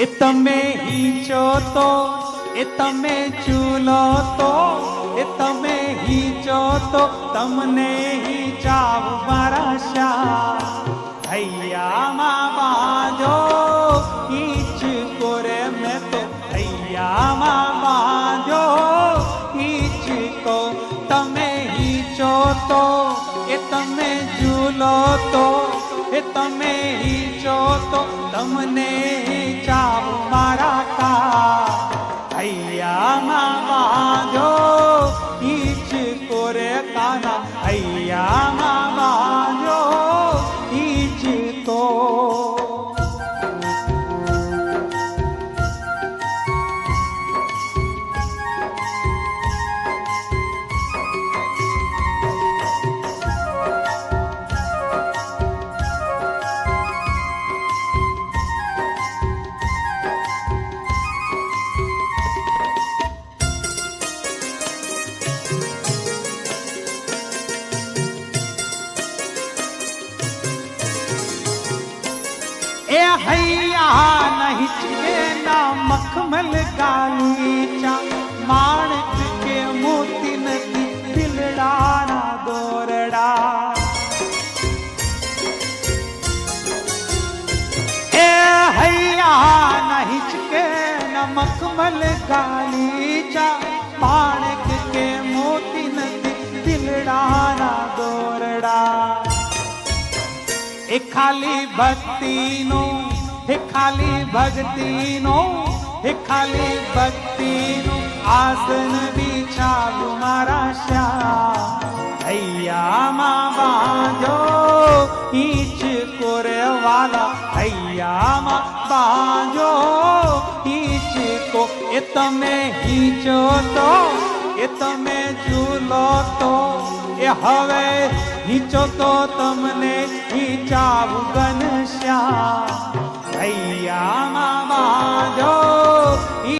એ તમે હીચો તો એ તમે ચૂલો તો એ તમે હીચો તો તમને હીચાવ મારા શા હૈયામાં બાજો હીચ કોરે મેં તો હૈયામાં બાજો હીચ કો તમે હીચો તો એ તમે ચૂલો તો એ તમે હીચો તો તમને હીચાવ મારા કા હૈયામાં બાજો હીચ કોરે કાના હૈયામાં બાજો હીચ તો ए हैया नहीं छे ना मखमल गालीचा माणक के मोती नदी दिलड़ा ना दौरड़ा ए हैया नहीं छे ना मखमल गालीचा माणक के मोती नदी दिलड़ा ना दौरड़ा એ ખાલી ભક્તિનો હે ખાલી ભક્તિનો હે ખાલી ભક્તિનો આસન બિછાવ્યું મારા શ્યા હૈયામાં બાજો ઈચ કોરે વાલા હૈયામાં બાજો ઈચ કો એ તમે હીચો તો એ તમે ચૂલો તો એ હવે હીચો તો તમને હીચાવ ઘનશ્યા હૈયામાં બાજો